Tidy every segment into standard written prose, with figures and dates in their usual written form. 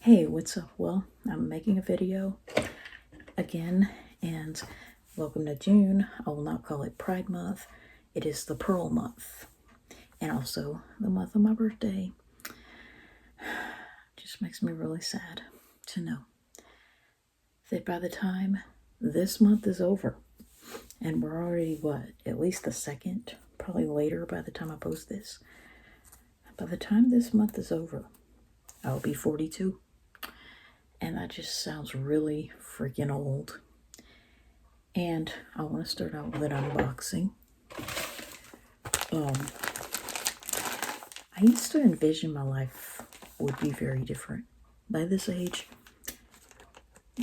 Hey, what's up? Well, I'm making a video again, and welcome to June. I will not call it Pride Month. It is the Pearl Month, and also the month of my birthday. Just makes me really sad to know that by the time this month is over, and we're already, at least the second, probably later by the time I post this, by the time this month is over, I'll be 42. And that just sounds really freaking old. And I want to start out with an unboxing. I used to envision my life would be very different by this age,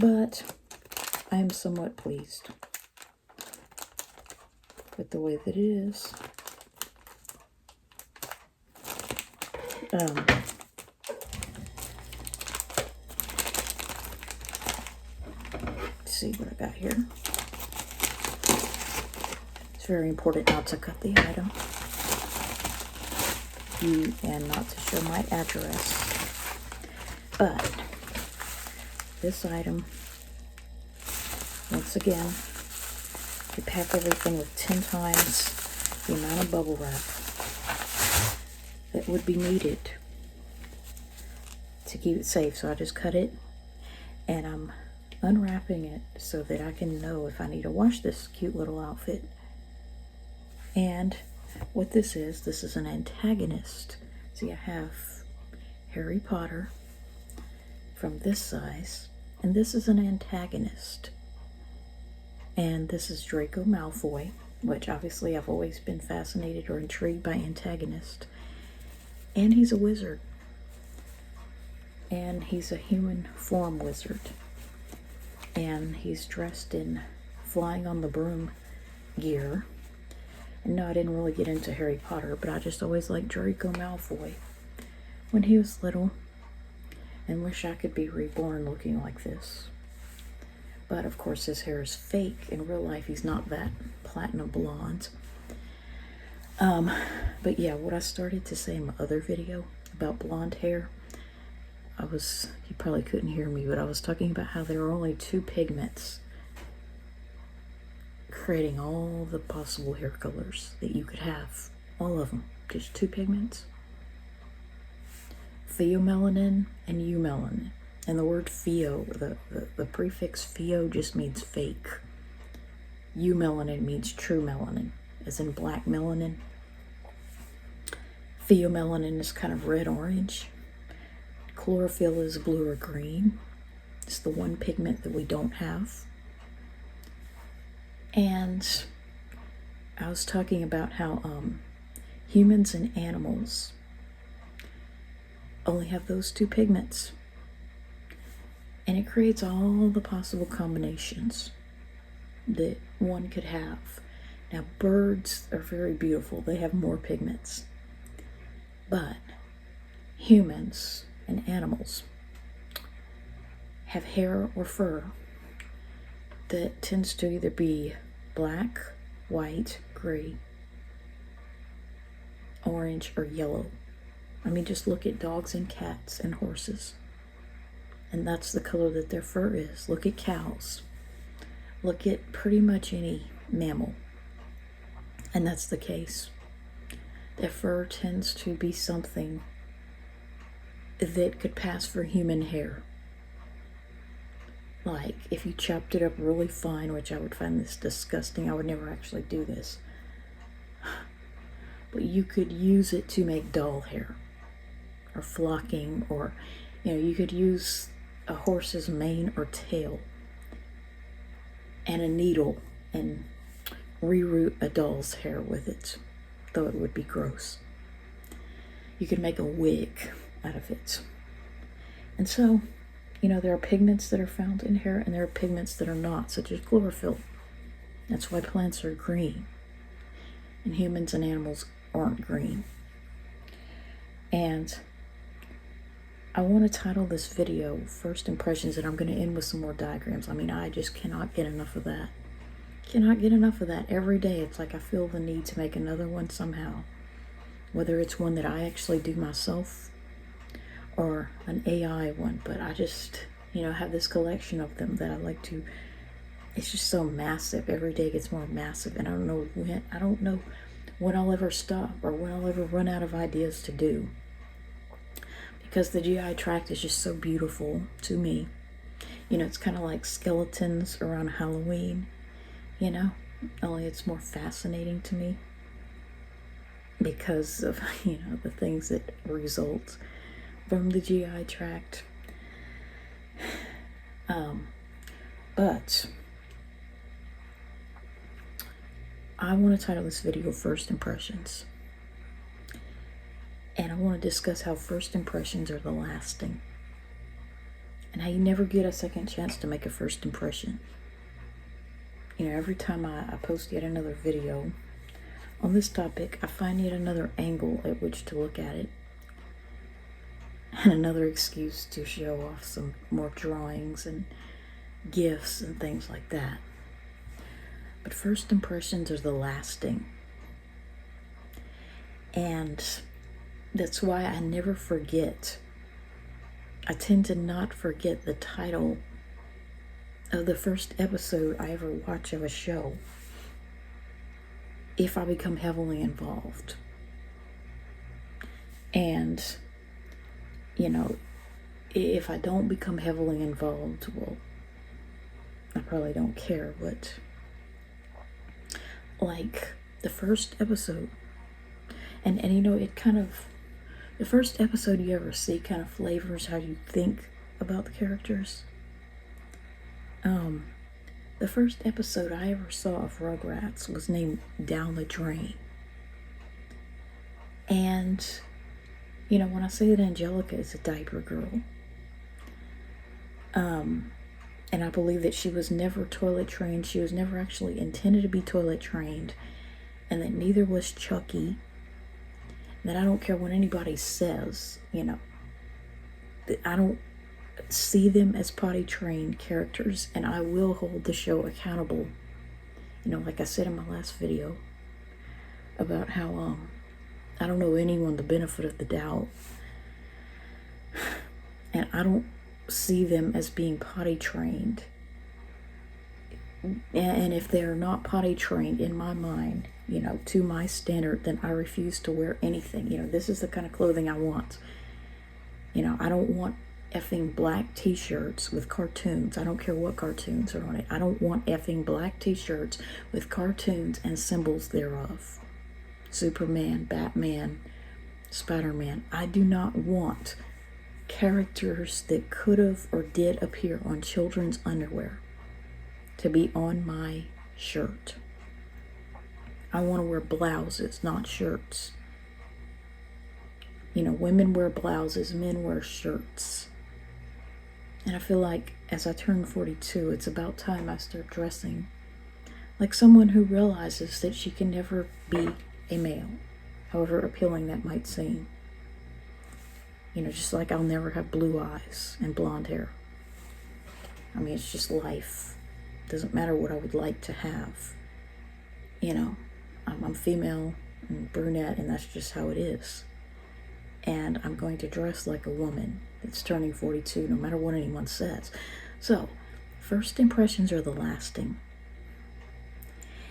but I am somewhat pleased with the way that it is. See what I got here. It's very important not to cut the item and not to show my address. But this item, once again, you pack everything with 10 times the amount of bubble wrap that would be needed to keep it safe. So I just cut it, and I'm unwrapping it so that I can know if I need to wash this cute little outfit. And what this is an antagonist. See, I have Harry Potter from this size, and this is an antagonist. And this is Draco Malfoy, which obviously I've always been fascinated or intrigued by antagonists. And he's a wizard. And he's a human form wizard. And he's dressed in flying on the broom gear. And no, I didn't really get into Harry Potter, but I just always liked Draco Malfoy when he was little, and wish I could be reborn looking like this. But of course his hair is fake. In real life he's not that platinum blonde. But yeah, what I started to say in my other video about blonde hair, you probably couldn't hear me, but I was talking about how there are only 2 pigments creating all the possible hair colors that you could have. All of them. Just 2 pigments. Pheomelanin and eumelanin. And the word pheo, the prefix pheo just means fake. Eumelanin means true melanin, as in black melanin. Pheomelanin is kind of red-orange. Chlorophyll is blue or green. It's the one pigment that we don't have. And I was talking about how humans and animals only have those 2 pigments. And it creates all the possible combinations that one could have. Now, birds are very beautiful. They have more pigments. But humans and animals have hair or fur that tends to either be black, white, gray, orange, or yellow. I mean, just look at dogs and cats and horses. And that's the color that their fur is. Look at cows. Look at pretty much any mammal. And that's the case. Their fur tends to be something that could pass for human hair. Like, if you chopped it up really fine, which I would find this disgusting. I would never actually do this. But you could use it to make doll hair. Or flocking, or, you could use a horse's mane or tail and a needle and reroot a doll's hair with it, though it would be gross. You could make a wig out of it. And so, there are pigments that are found in hair, and there are pigments that are not, such as chlorophyll. That's why plants are green, and humans and animals aren't green. And I want to title this video First Impressions, and I'm going to end with some more diagrams. I mean, I just cannot get enough of that. Cannot get enough of that. Every day it's like I feel the need to make another one somehow. Whether it's one that I actually do myself, or an AI one, but I just, have this collection of them that I like to. It's just so massive. Every day gets more massive, and I don't know when I'll ever stop or when I'll ever run out of ideas to do. Because the GI tract is just so beautiful to me. It's kind of like skeletons around Halloween, only it's more fascinating to me because of, the things that result from the GI tract. But I want to title this video First Impressions. And I want to discuss how first impressions are the lasting. And how you never get a second chance to make a first impression. Every time I post yet another video on this topic, I find yet another angle at which to look at it. And another excuse to show off some more drawings and gifts and things like that. But first impressions are the lasting. And that's why I never forget. I tend to not forget the title of the first episode I ever watch of a show if I become heavily involved. And, if I don't become heavily involved, well, I probably don't care, but like the first episode, and it kind of, the first episode you ever see kind of flavors how you think about the characters. The first episode I ever saw of Rugrats was named Down the Drain. And, when I say that Angelica is a diaper girl, and I believe that she was never toilet trained, she was never actually intended to be toilet trained, and that neither was Chucky, that I don't care what anybody says, I don't see them as potty trained characters, and I will hold the show accountable. Like I said in my last video about how I don't know anyone the benefit of the doubt, and I don't see them as being potty trained. And if they're not potty trained in my mind, to my standard, then I refuse to wear anything. This is the kind of clothing I want. I don't want effing black t-shirts with cartoons. I don't care what cartoons are on it. I don't want effing black t-shirts with cartoons and symbols thereof. Superman, Batman, Spider-Man. I do not want characters that could have or did appear on children's underwear to be on my shirt. I want to wear blouses, not shirts. Women wear blouses, men wear shirts. And I feel like as I turn 42, it's about time I start dressing like someone who realizes that she can never be a male, however appealing that might seem. Just like I'll never have blue eyes and blonde hair. I mean, it's just life. Doesn't matter what I would like to have. I'm female and brunette, and that's just how it is. And I'm going to dress like a woman that's turning 42, no matter what anyone says. So, first impressions are the lasting.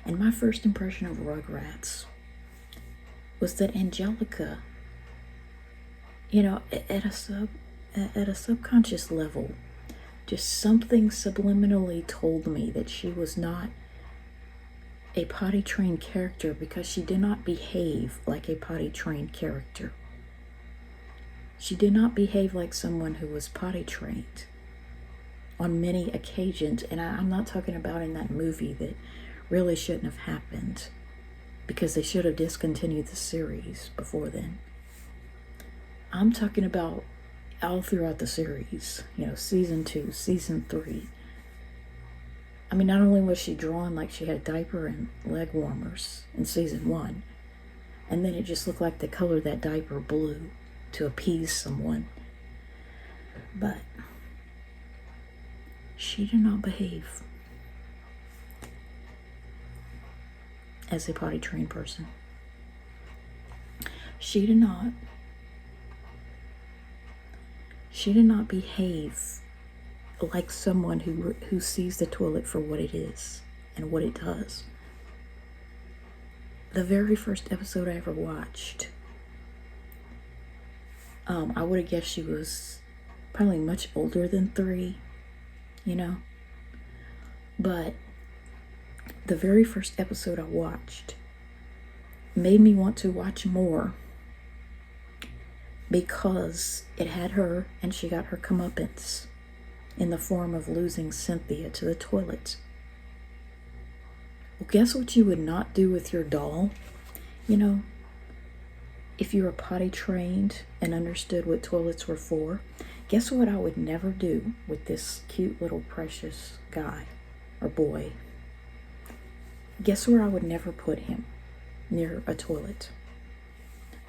And my first impression of Rugrats was that Angelica, at a subconscious level, just something subliminally told me that she was not a potty trained character because she did not behave like a potty trained character. She did not behave like someone who was potty trained on many occasions. And I'm not talking about in that movie that really shouldn't have happened because they should have discontinued the series before then. I'm talking about all throughout the series, season 2, season 3. I mean, not only was she drawn like she had diaper and leg warmers in season 1, and then it just looked like they colored that diaper blue to appease someone, but she did not behave as a potty trained person. She did not. she did not behave like someone who sees the toilet for what it is and what it does. The very first episode I ever watched, I would have guessed she was probably much older than 3, you know. But the very first episode I watched made me want to watch more because it had her and she got her comeuppance in the form of losing Cynthia to the toilet. Well, guess what you would not do with your doll? You know, if you were potty trained and understood what toilets were for, guess what I would never do with this cute little precious guy or boy? Guess where I would never put him? Near a toilet.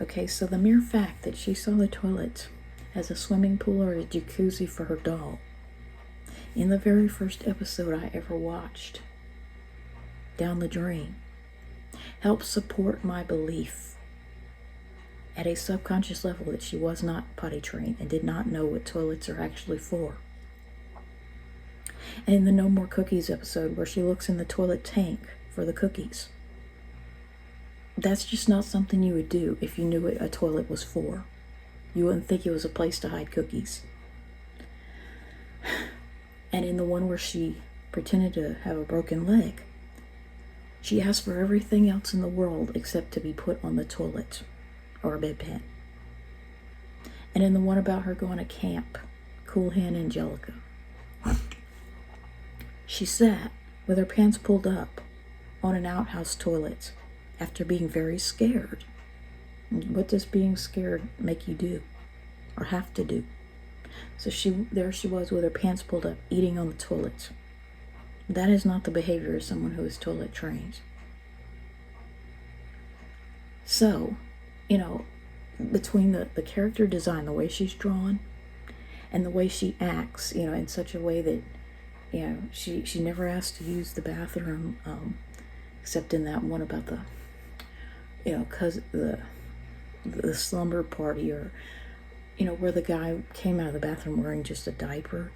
Okay, so the mere fact that she saw the toilet as a swimming pool or a jacuzzi for her doll, in the very first episode I ever watched, down the drain, helped support my belief at a subconscious level that she was not potty trained and did not know what toilets are actually for. And in the No More Cookies episode where she looks in the toilet tank for the cookies, that's just not something you would do if you knew what a toilet was for. You wouldn't think it was a place to hide cookies. And in the one where she pretended to have a broken leg, she asked for everything else in the world except to be put on the toilet or a bedpan. And in the one about her going to camp, Cool Hand Angelica, she sat with her pants pulled up on an outhouse toilet after being very scared. What does being scared make you do or have to do? So there she was with her pants pulled up, eating on the toilet. That is not the behavior of someone who is toilet trained. So, you know, between the character design, the way she's drawn, and the way she acts, you know, in such a way that, you know, she never asked to use the bathroom, except in that one about the, you know, cause the slumber party, or, you know, where the guy came out of the bathroom wearing just a diaper.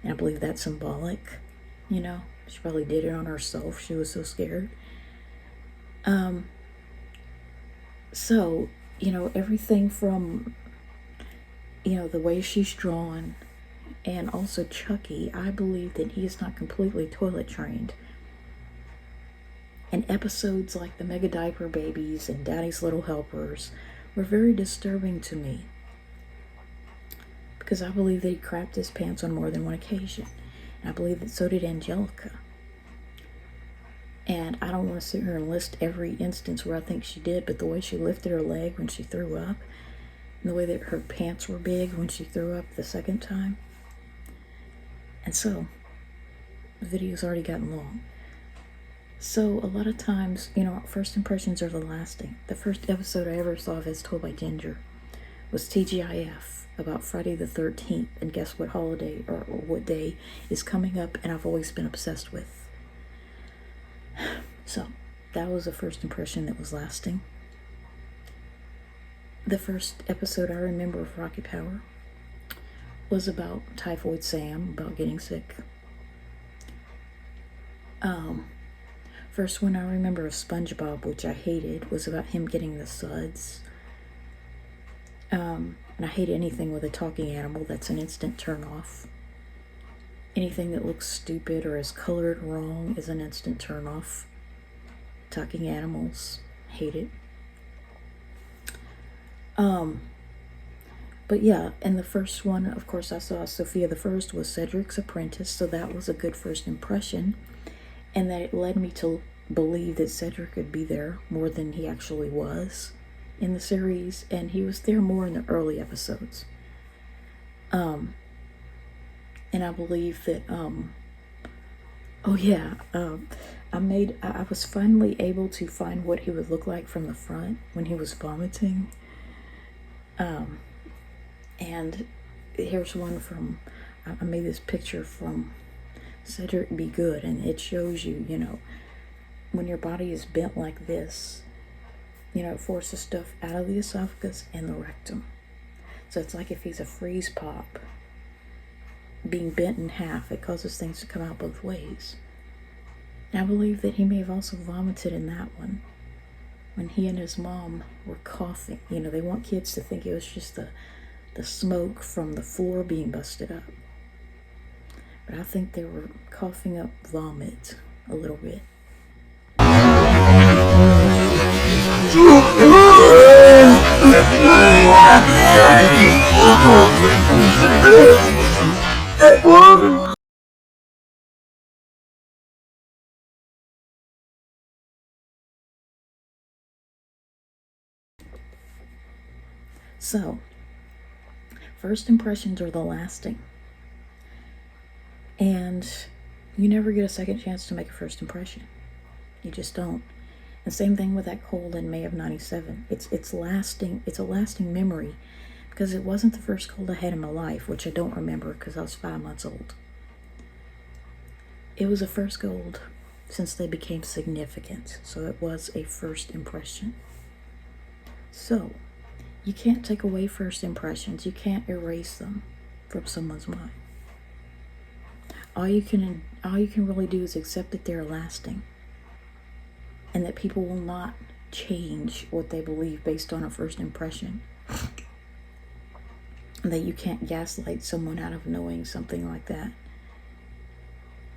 And I believe that's symbolic, you know. She probably did it on herself. She was so scared. So, you know, everything from, you know, the way she's drawn, and also Chucky, I believe that he is not completely toilet trained. And episodes like the Mega Diaper Babies and Daddy's Little Helpers were very disturbing to me, because I believe that he crapped his pants on more than one occasion. And I believe that so did Angelica. And I don't want to sit here and list every instance where I think she did, but the way she lifted her leg when she threw up, and the way that her pants were big when she threw up the second time. And so, the video's already gotten long. So, a lot of times, you know, first impressions are the lasting. The first episode I ever saw of As Told by Ginger was TGIF about Friday the 13th. And guess what holiday or what day is coming up and I've always been obsessed with. So, that was the first impression that was lasting. The first episode I remember of Rocket Power was about Typhoid Sam, about getting sick. First one I remember of SpongeBob, which I hated, was about him getting the suds. And I hate anything with a talking animal. That's an instant turn off. Anything that looks stupid or is colored wrong is an instant turn off. Talking animals, hate it. But yeah, and the first one, of course, I saw Sofia I was Cedric's apprentice, so that was a good first impression. And that it led me to believe that Cedric could be there more than he actually was in the series, and he was there more in the early episodes. And I believe that, I was finally able to find what he would look like from the front when he was vomiting. And here's one from, I made this picture from Cedric Be Good, and it shows you, you know, when your body is bent like this, you know, it forces stuff out of the esophagus and the rectum. So it's like if he's a freeze pop being bent in half, it causes things to come out both ways. And I believe that he may have also vomited in that one when he and his mom were coughing. You know, they want kids to think it was just the smoke from the floor being busted up. But I think they were coughing up vomit a little bit. So, first impressions are the lasting. And you never get a second chance to make a first impression. You just don't. And same thing with that cold in May of '97. It's lasting. It's a lasting memory because it wasn't the first cold I had in my life, which I don't remember because I was 5 months old. It was a first cold since they became significant. So it was a first impression. So you can't take away first impressions. You can't erase them from someone's mind. All you can really do is accept that they're lasting, and that people will not change what they believe based on a first impression. And that you can't gaslight someone out of knowing something like that.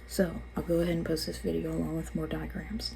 So I'll go ahead and post this video along with more diagrams.